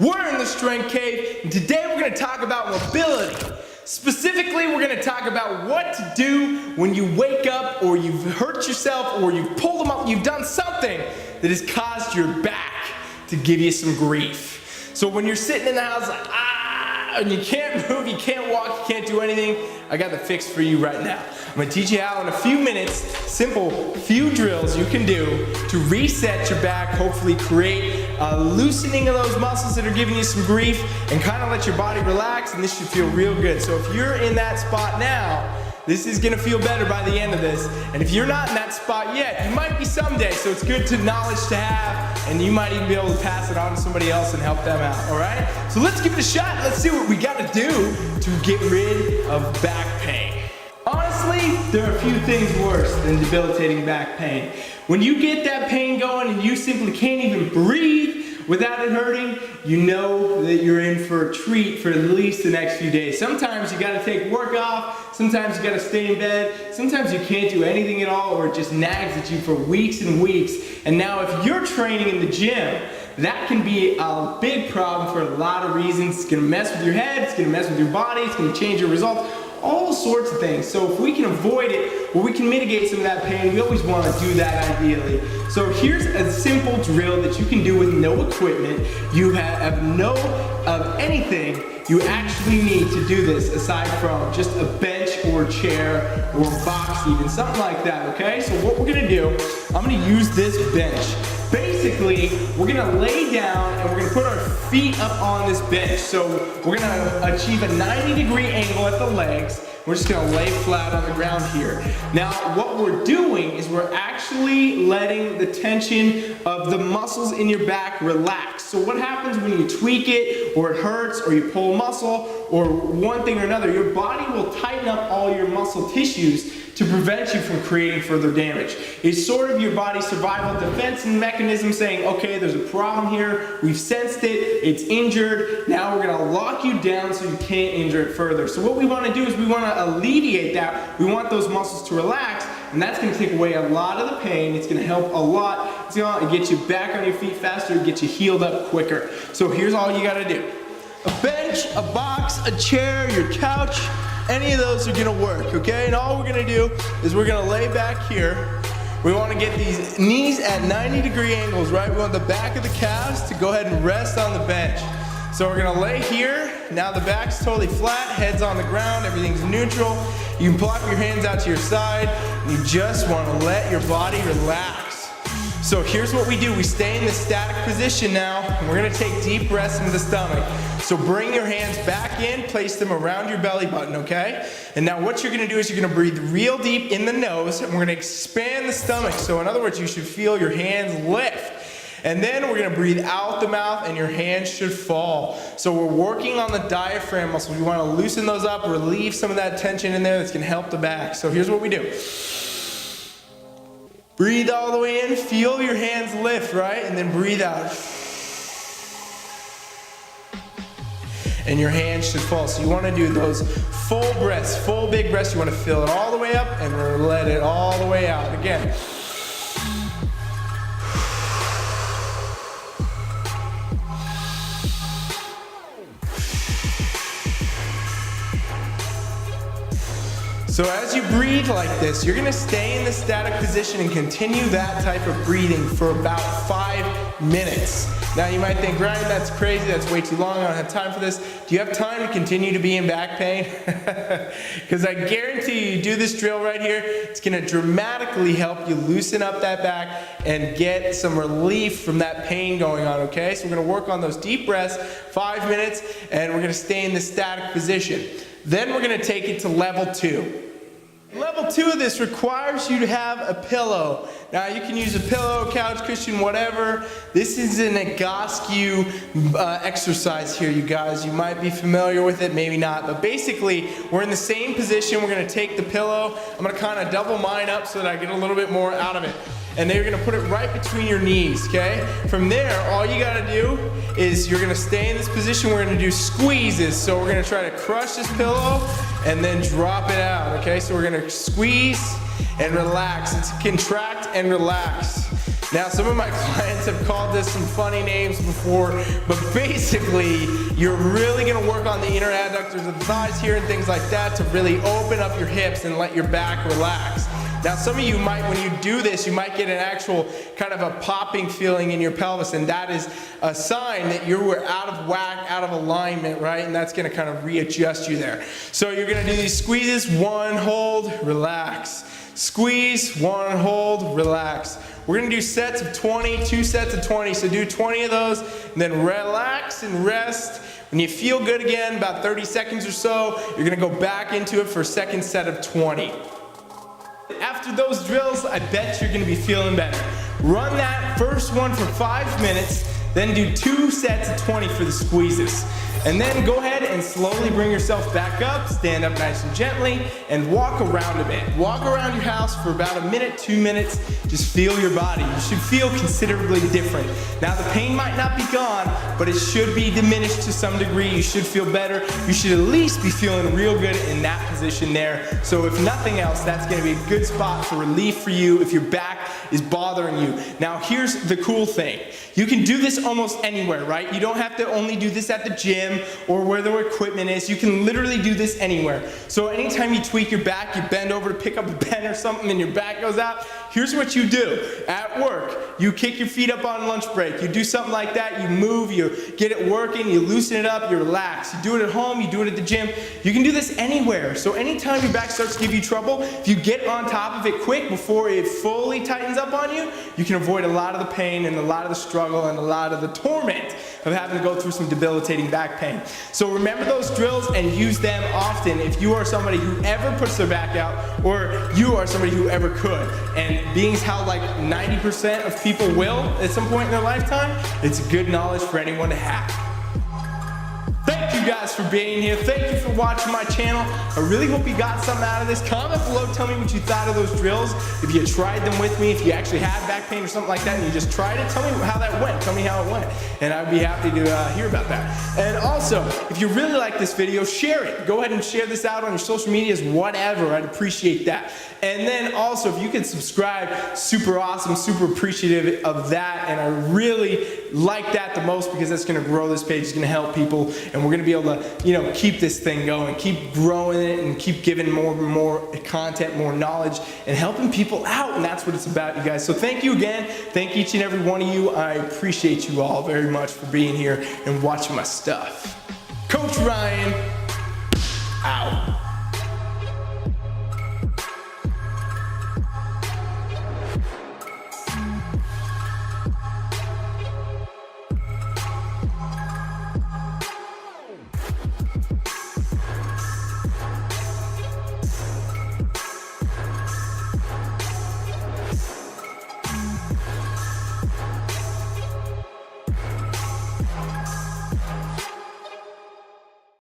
We're in the Strength Cave, and today we're going to talk about mobility. Specifically, we're going to talk about what to do when you wake up or you've hurt yourself or you've pulled them up, you've done something that has caused your back to give you some grief. So when you're sitting in the house like, and you can't move, you can't walk, you can't do anything, I got the fix for you right now. I'm going to teach you how in a few minutes, simple few drills you can do to reset your back, hopefully create a loosening of those muscles that are giving you some grief and kind of let your body relax, and this should feel real good. So if you're in that spot now, this is gonna feel better by the end of this. And if you're not in that spot yet, you might be someday, so it's good knowledge to have, and you might even be able to pass it on to somebody else and help them out, all right? So let's give it a shot. Let's see what we gotta do to get rid of back pain. Honestly, there are a few things worse than debilitating back pain. When you get that pain going and you simply can't even breathe without it hurting, you know that you're in for a treat for at least the next few days. Sometimes you gotta take work off, sometimes you gotta stay in bed, sometimes you can't do anything at all, or it just nags at you for weeks and weeks. And now if you're training in the gym, that can be a big problem for a lot of reasons. It's gonna mess with your head, it's gonna mess with your body, it's gonna change your results, all sorts of things. So if we can avoid it, or we can mitigate some of that pain, we always want to do that ideally. So here's a simple drill that you can do with no equipment. You have no of anything you actually need to do this aside from just a bench or chair or box even, something like that, okay? So what we're gonna do, I'm gonna use this bench. Basically, we're gonna lay down and we're gonna put our feet up on this bench. So we're gonna achieve a 90-degree angle at the legs. We're just gonna lay flat on the ground here. Now, what we're doing is we're actually letting the tension of the muscles in your back relax. So what happens when you tweak it, or it hurts, or you pull a muscle, or one thing or another, your body will tighten up all your muscle tissues to prevent you from creating further damage. It's sort of your body's survival defense mechanism saying, okay, there's a problem here, we've sensed it, it's injured, now we're gonna lock you down so you can't injure it further. So what we wanna do is we wanna alleviate that. We want those muscles to relax, and that's gonna take away a lot of the pain. It's gonna help a lot. It's gonna get you back on your feet faster, get you healed up quicker. So here's all you gotta do. A bench, a box, a chair, your couch, any of those are gonna work, okay? And all we're gonna do is we're gonna lay back here. We wanna get these knees at 90-degree angles, right? We want the back of the calves to go ahead and rest on the bench. So we're gonna lay here. Now the back's totally flat, head's on the ground, everything's neutral. You can plop your hands out to your side. You just wanna let your body relax. So here's what we do. We stay in the static position now, and we're gonna take deep breaths into the stomach. So bring your hands back in, place them around your belly button, okay? And now what you're gonna do is you're gonna breathe real deep in the nose, and we're gonna expand the stomach. So in other words, you should feel your hands lift. And then we're gonna breathe out the mouth and your hands should fall. So we're working on the diaphragm muscles. We wanna loosen those up, relieve some of that tension in there that's gonna help the back. So here's what we do. Breathe all the way in, feel your hands lift, right? And then breathe out. And your hands should fall. So you wanna do those full breaths, full big breaths. You wanna fill it all the way up and let it all the way out. Again. So as you breathe like this, you're gonna stay in the static position and continue that type of breathing for about 5 minutes. Now you might think, Ryan, that's crazy, that's way too long, I don't have time for this. Do you have time to continue to be in back pain? Because I guarantee you do this drill right here, it's gonna dramatically help you loosen up that back and get some relief from that pain going on, okay? So we're gonna work on those deep breaths, 5 minutes, and we're gonna stay in the static position. Then we're gonna take it to level 2. Level 2 of this requires you to have a pillow. Now you can use a pillow, couch cushion, whatever. This is an Egoscue exercise here, you guys. You might be familiar with it, maybe not. But basically, we're in the same position. We're gonna take the pillow. I'm gonna kind of double mine up so that I get a little bit more out of it. And then you're gonna put it right between your knees, okay? From there, all you gotta do is you're gonna stay in this position. We're gonna do squeezes. So we're gonna try to crush this pillow and then drop it out, okay? So we're gonna squeeze and relax. It's contract and relax. Now, some of my clients have called this some funny names before, but basically, you're really gonna work on the inner adductors of the thighs here and things like that to really open up your hips and let your back relax. Now, some of you might, when you do this, you might get an actual kind of a popping feeling in your pelvis, and that is a sign that you were out of whack, out of alignment, right? And that's gonna kind of readjust you there. So you're gonna do these squeezes, 1, hold, relax. Squeeze, 1, hold, relax. We're gonna do sets of 20, 2 sets of 20, so do 20 of those, and then relax and rest. When you feel good again, about 30 seconds or so, you're gonna go back into it for a second set of 20. After those drills, I bet you're gonna be feeling better. Run that first one for 5 minutes, then do 2 sets of 20 for the squeezes. And then go ahead and slowly bring yourself back up, stand up nice and gently, and walk around a bit. Walk around your house for about 1 minute, 2 minutes, just feel your body. You should feel considerably different. Now the pain might not be gone, but it should be diminished to some degree. You should feel better. You should at least be feeling real good in that position there. So if nothing else, that's gonna be a good spot for relief for you if your back is bothering you. Now here's the cool thing. You can do this almost anywhere, right? You don't have to only do this at the gym or where the equipment is. You can literally do this anywhere. So anytime you tweak your back, you bend over to pick up a pen or something and your back goes out, here's what you do. At work, you kick your feet up on lunch break. You do something like that, you move, you get it working, you loosen it up, you relax. You do it at home, you do it at the gym. You can do this anywhere. So anytime your back starts to give you trouble, if you get on top of it quick before it fully tightens up on you, you can avoid a lot of the pain and a lot of the struggle and a lot of the torment of having to go through some debilitating back pain. So remember those drills and use them often if you are somebody who ever puts their back out or you are somebody who ever could. And being how like 90% of people will at some point in their lifetime, it's good knowledge for anyone to have. Thank you guys for being here. Thank you for watching my channel. I really hope you got something out of this. Comment below, tell me what you thought of those drills. If you tried them with me, if you actually had back pain or something like that and you just tried it, tell me how that went. Tell me how it went. And I'd be happy to hear about that. And also, if you really like this video, share it. Go ahead and share this out on your social medias, whatever. I'd appreciate that. And then also, if you could subscribe, super awesome, super appreciative of that. And I really like that the most because that's gonna grow this page, it's gonna help people, and we're gonna be able to, keep this thing going, keep growing it, and keep giving more and more content, more knowledge, and helping people out, and that's what it's about, you guys. So thank you again. Thank each and every one of you. I appreciate you all very much for being here and watching my stuff. Coach Ryan, out.